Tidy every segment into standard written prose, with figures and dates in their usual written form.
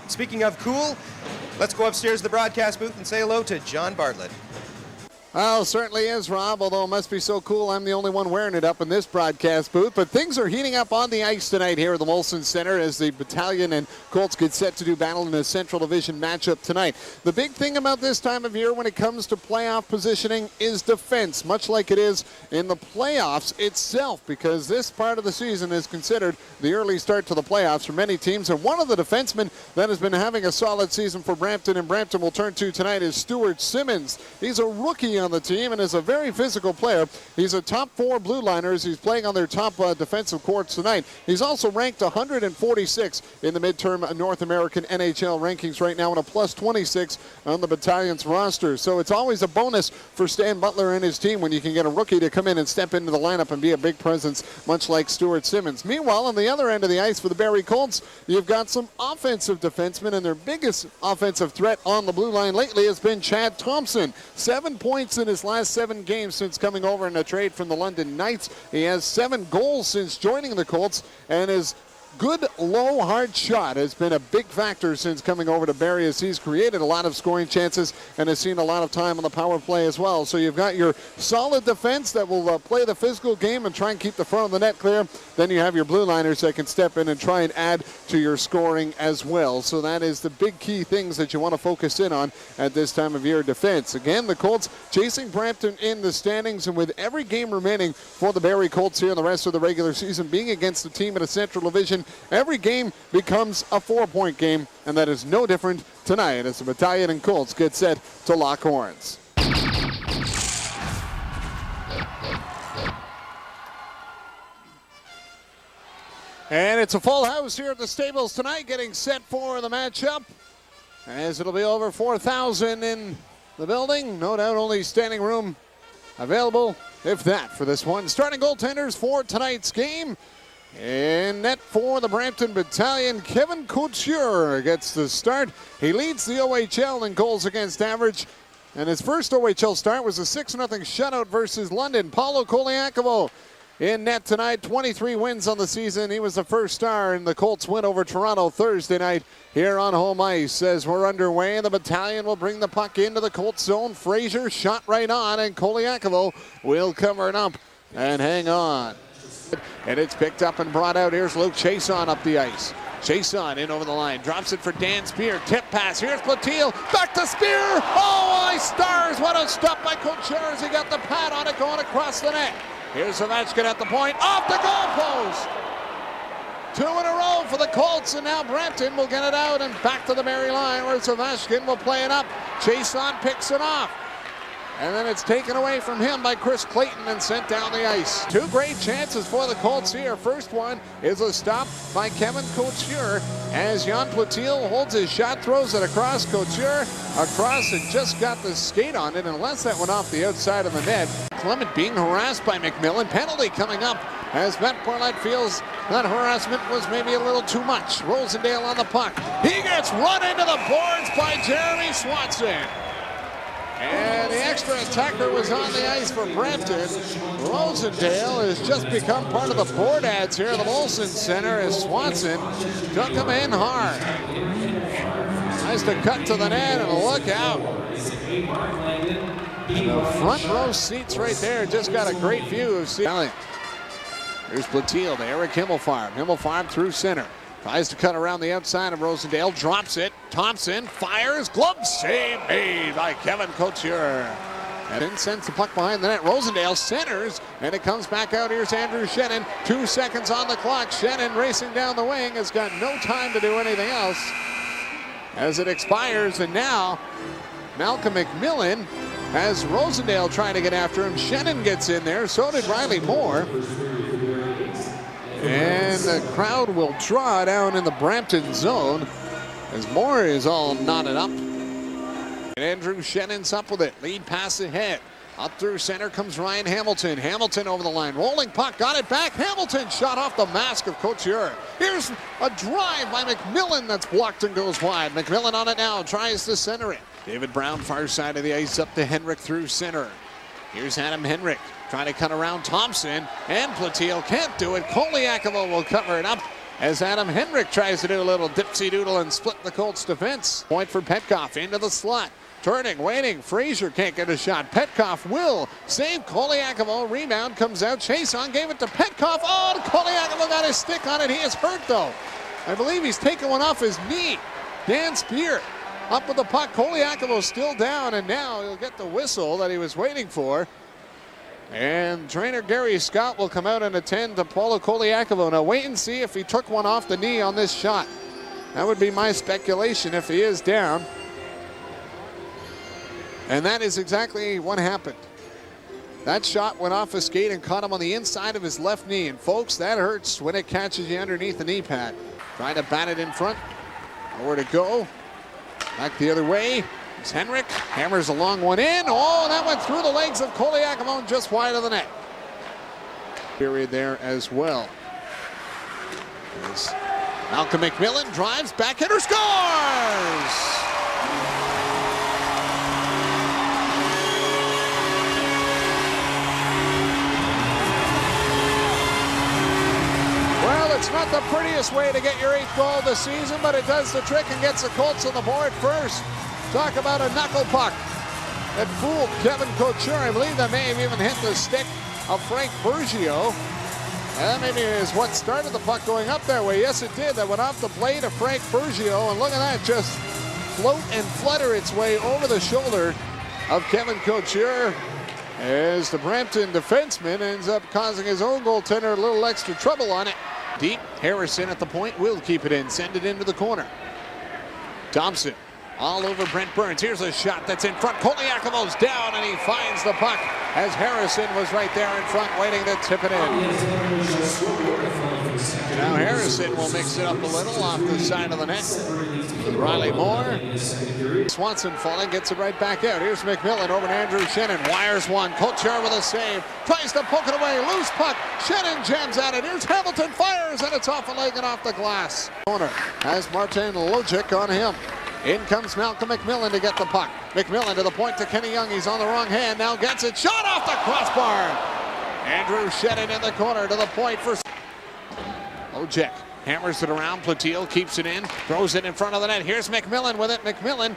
Speaking of cool, let's go upstairs to the broadcast booth and say hello to John Bartlett. Well, certainly is, Rob, although it must be so cool I'm the only one wearing it up in this broadcast booth. But things are heating up on the ice tonight here at the Molson Centre as the Battalion and Colts get set to do battle in a Central Division matchup tonight. The big thing about this time of year when it comes to playoff positioning is defense, much like it is in the playoffs itself, because this part of the season is considered the early start to the playoffs for many teams. And one of the defensemen that has been having a solid season for Brampton, and Brampton will turn to tonight, is Stuart Simmons. He's a rookie on the team and is a very physical player. He's a top 4 blue liners. He's playing on their top defensive courts tonight. He's also ranked 146 in the midterm North American NHL rankings right now, and a plus 26 on the Battalion's roster. So it's always a bonus for Stan Butler and his team when you can get a rookie to come in and step into the lineup and be a big presence, much like Stuart Simmons. Meanwhile, on the other end of the ice for the Barrie Colts, you've got some offensive defensemen, and their biggest offensive threat on the blue line lately has been Chad Thompson. 7 points in his last 7 games since coming over in a trade from the London Knights. He has 7 goals since joining the Colts, and his good, low, hard shot has been a big factor since coming over to Barrie, as he's created a lot of scoring chances and has seen a lot of time on the power play as well. So you've got your solid defense that will play the physical game and try and keep the front of the net clear. Then you have your blue liners that can step in and try and add to your scoring as well. So that is the big key things that you want to focus in on at this time of year defense. Again, the Colts chasing Brampton in the standings, and with every game remaining for the Barrie Colts here in the rest of the regular season being against the team in a Central Division, every game becomes a 4-point game, and that is no different tonight as the Battalion and Colts get set to lock horns. And it's a full house here at the stables tonight, getting set for the matchup, as it'll be over 4,000 in the building. No doubt only standing room available, if that, for this one. Starting goaltenders for tonight's game. In net for the Brampton Battalion, Kevin Couture gets the start. He leads the OHL in goals against average, and his first OHL start was a 6-0 shutout versus London. Paulo Koliakovo in net tonight, 23 wins on the season. He was the first star in the Colts win over Toronto Thursday night here on home ice. As we're underway, the Battalion will bring the puck into the Colts zone. Frazier shot right on, and Koliakovo will cover it up and hang on. And it's picked up and brought out. Here's Luke Chason up the ice. Chason in over the line. Drops it for Dan Spear. Tip pass. Here's Platil. Back to Spear. Oh, my stars. What a stop by Couture as he got the pad on it going across the net. Here's Ovechkin at the point. Off the goal post. 2 in a row for the Colts, and now Brampton will get it out and back to the Barrie line where Ovechkin will play it up. Chason picks it off. And then it's taken away from him by Chris Clayton and sent down the ice. 2 great chances for the Colts here. First one is a stop by Kevin Couture as Jan Platil holds his shot, throws it across. Couture across and just got the skate on it, unless that went off the outside of the net. Clement being harassed by McMillan. Penalty coming up as Matt Portlet feels that harassment was maybe a little too much. Rosendale on the puck. He gets run into the boards by Jeremy Swanson. And the extra attacker was on the ice for Brampton. Rosendale has just become part of the board ads here at the Molson Centre as Swanson took him in hard. Nice to cut to the net, and look out. The front row seats right there just got a great view of seeing. Here's Platil to Eric Himmelfarb. Himmelfarb through center. Tries to cut around the outside of Rosendale, drops it. Thompson fires, glove save made by Kevin Couture. And then sends the puck behind the net. Rosendale centers, and it comes back out. Here's Andrew Shannon. 2 seconds on the clock. Shannon racing down the wing, has got no time to do anything else as it expires. And now Malcolm McMillan has Rosendale trying to get after him. Shannon gets in there, so did Riley Moore. And the crowd will draw down in the Brampton zone as Moore is all knotted up. And Andrew Shannon's up with it. Lead pass ahead. Up through center comes Ryan Hamilton. Hamilton over the line. Rolling puck. Got it back. Hamilton shot off the mask of Couture. Here's a drive by McMillan that's blocked and goes wide. McMillan on it now. Tries to center it. David Brown far side of the ice up to Henrik through center. Here's Adam Henrik. Trying to cut around Thompson, and Platil can't do it. Koliakovo will cover it up, as Adam Henrik tries to do a little dipsy-doodle and split the Colts defense. Point for Petkoff into the slot. Turning, waiting. Frazier can't get a shot. Petkoff will save Koliakovo. Rebound comes out. Chason gave it to Petkoff. Oh, Koliakovo got his stick on it. He is hurt, though. I believe he's taken one off his knee. Dan Spear up with the puck. Koliakovo still down, and now he'll get the whistle that he was waiting for. And trainer Gary Scott will come out and attend to Paulo Koliakovo. Now wait and see if he took one off the knee on this shot. That would be my speculation if he is down. And that is exactly what happened. That shot went off his skate and caught him on the inside of his left knee. And folks, that hurts when it catches you underneath the knee pad. Trying to bat it in front. Nowhere to go. Back the other way. It's Henrik. Hammers a long one in. Oh, that went through the legs of Koliakovo just wide of the net. Period there as well. As Malcolm McMillan drives, backhander scores! It's not the prettiest way to get your 8th goal of the season, but it does the trick and gets the Colts on the board first. Talk about a knuckle puck that fooled Kevin Couture. I believe that may have even hit the stick of Frank Bergio. That maybe is what started the puck going up that way. Yes, it did. That went off the blade of Frank Bergio, and look at that, just float and flutter its way over the shoulder of Kevin Couture as the Brampton defenseman ends up causing his own goaltender a little extra trouble on it. Deep, Harrison at the point will keep it in, send it into the corner. Thompson all over Brent Burns. Here's a shot that's in front. Koliakovo's down and he finds the puck as Harrison was right there in front waiting to tip it in. Now Harrison will mix it up a little off the side of the net. Riley Moore. Swanson falling, gets it right back out. Here's McMillan over to Andrew Shannon. Wires one. Couture with a save. Tries to poke it away. Loose puck. Shannon jams at it. Here's Hamilton. Fires and it's off a leg and off the glass. Corner has Martin Logic on him. In comes Malcolm McMillan to get the puck. McMillan to the point to Kenny Young. He's on the wrong hand. Now gets it. Shot off the crossbar. Andrew Shannon in the corner to the point for Logic. Hammers it around. Platil keeps it in. Throws it in front of the net. Here's McMillan with it. McMillan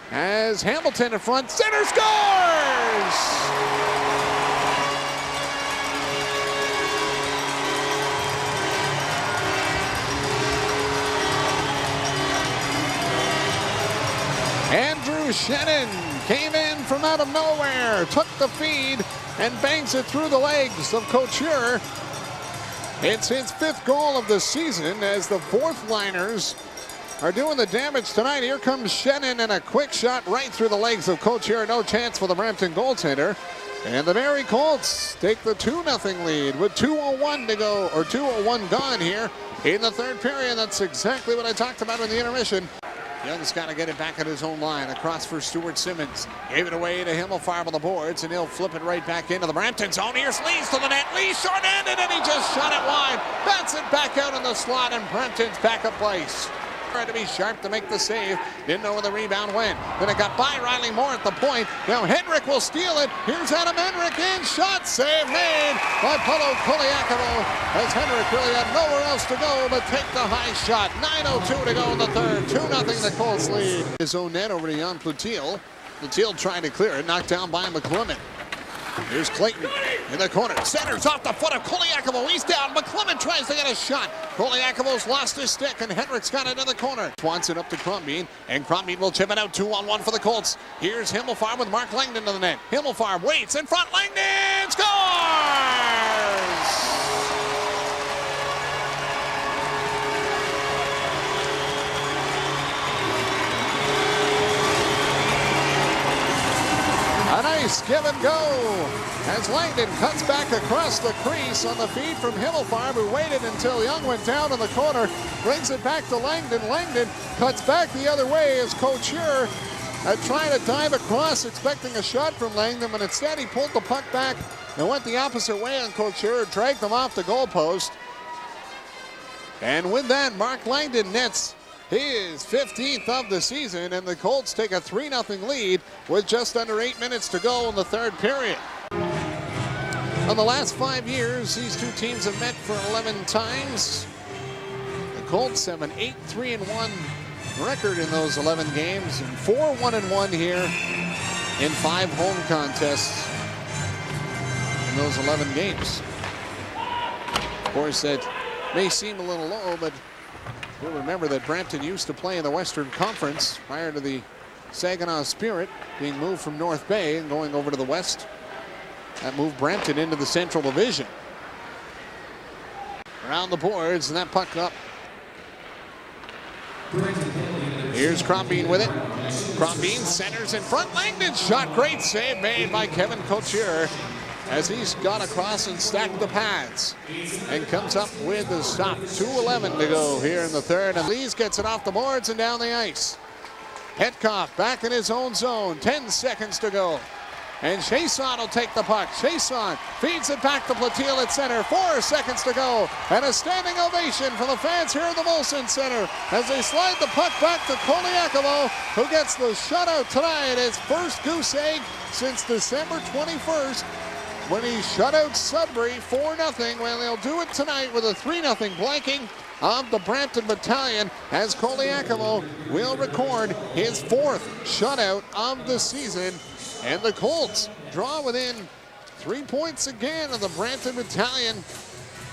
has Hamilton in front. Center scores! Andrew Shannon came in from out of nowhere, took the feed, and bangs it through the legs of Couture. It's his 5th goal of the season as the 4th liners are doing the damage tonight. Here comes Shannon and a quick shot right through the legs of Couture. No chance for the Brampton goaltender. And the Barrie Colts take the 2-0 lead with 2:01 to go, or 2:01 gone here in the 3rd period. That's exactly what I talked about in the intermission. Young's got to get it back at his own line. Across for Stuart Simmons. Gave it away to Himmelfarb on the boards, and he'll flip it right back into the Brampton zone. Here's Lee's to the net. Lee short-handed, and he just shot it wide. Bats it back out in the slot, and Brampton's back at place. Tried to be sharp to make the save. Didn't know where the rebound went. Then it got by Riley Moore at the point. Now Henrik will steal it. Here's Adam Henrik in. Shot save made by Paulo Koliakovo. As Henrik really had nowhere else to go but take the high shot. 9:02 to go in the 3rd. 2-0 the Colts lead. His own net over to Jan Platil. Platil trying to clear it. Knocked down by McClement. Here's Clayton in the corner. Centers off the foot of Koliakovo. He's down. McClement tries to get a shot. Koliakovo's lost his stick, and Henrik's got it in the corner. Swanson up to Crombeen, and Crombeen will chip it out 2-on-1 for the Colts. Here's Himmelfarb with Mark Langdon to the net. Himmelfarb waits in front. Langdon scores! A nice give and go as Langdon cuts back across the crease on the feed from Himmelfarb, who waited until Young went down in the corner, brings it back to Langdon. Langdon cuts back the other way as Couture trying to dive across, expecting a shot from Langdon, but instead he pulled the puck back and went the opposite way on Couture, dragged him off the goalpost. And with that, Mark Langdon nets his 15th of the season, and the Colts take a 3-0 lead with just under 8 minutes to go in the 3rd period. In the last 5 years, these two teams have met for 11 times. Colts have an 8-3-1 record in those 11 games and 4-1-1 here in 5 home contests in those 11 games. Of course, that may seem a little low, but you'll remember that Brampton used to play in the Western Conference prior to the Saginaw Spirit being moved from North Bay and going over to the West. That moved Brampton into the Central Division. Around the boards, and that puck up. Here's Crombeen with it. Crombeen centers in front, Langdon shot, great save made by Kevin Couture as he's got across and stacked the pads and comes up with the stop. 2:11 to go here in the third, and Lees gets it off the boards and down the ice. Hetkoff back in his own zone, 10 seconds to go. And Chason will take the puck. Chason feeds it back to Platil at center. 4 seconds to go. And a standing ovation for the fans here at the Molson Centre as they slide the puck back to Koliakovo, who gets the shutout tonight. His first goose egg since December 21st when he shut out Sudbury 4-0. Well, they'll do it tonight with a 3-0 blanking of the Brampton Battalion as Koliakovo will record his 4th shutout of the season. And the Colts draw within 3 points again of the Brampton Battalion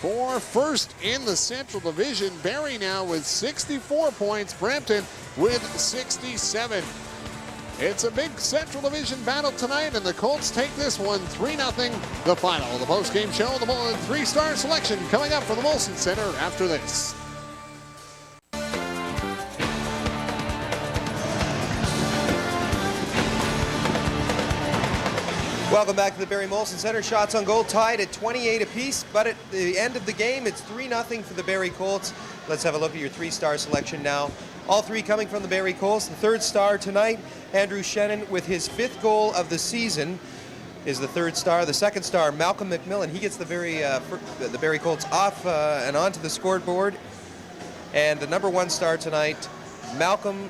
for first in the Central Division. Barrie now with 64 points, Brampton with 67. It's a big Central Division battle tonight, and the Colts take this one 3-0, the final. The post-game show, the 3-star selection coming up from the Molson Centre after this. Welcome back to the Barrie Molson Centre. Shots on goal tied at 28 apiece, but at the end of the game, it's 3-0 for the Barrie Colts. Let's have a look at your 3-star selection now. All 3 coming from the Barrie Colts. The 3rd star tonight, Andrew Shannon, with his 5th goal of the season, is the 3rd star. The 2nd star, Malcolm McMillan. He gets the Barrie Colts off and onto the scoreboard. And the number 1 star tonight, Paulo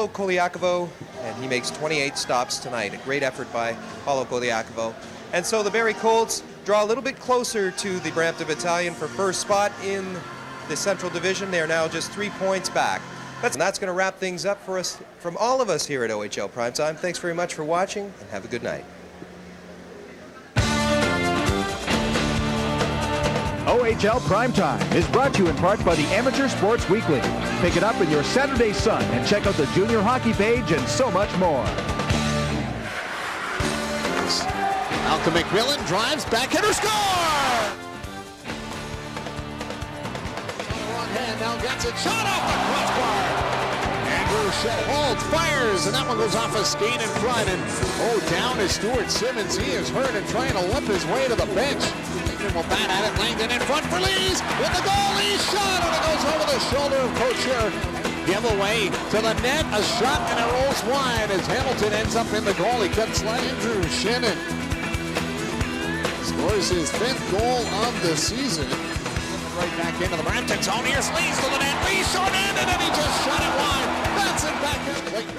Koliakovo, and he makes 28 stops tonight. A great effort by Paulo Koliakovo. And so the Barrie Colts draw a little bit closer to the Brampton Battalion for first spot in the Central Division. They are now just 3 points back. That's going to wrap things up for us from all of us here at OHL Primetime. Thanks very much for watching, and have a good night. OHL Primetime is brought to you in part by the Amateur Sports Weekly. Pick it up in your Saturday Sun and check out the junior hockey page and so much more. Malcolm McMillan drives, backhander, score! Wrong hand, now gets it, shot off the crossbar! Andrew Shannon holds, fires, and that one goes off a skate in front, and down is Stuart Simmons. He is hurt and trying to limp his way to the bench. Will bat at it, Langdon in front for Lees, with the goal, Lees shot, and it goes over the shoulder of Couture. Give away to the net, a shot, and it rolls wide as Hamilton ends up in the goal. He cuts Andrew Shannon. Scores his 5th goal of the season. Right back into the Brampton zone. Here's Lees to the net. Lees short-handed, and he just shot it wide. That's it back in.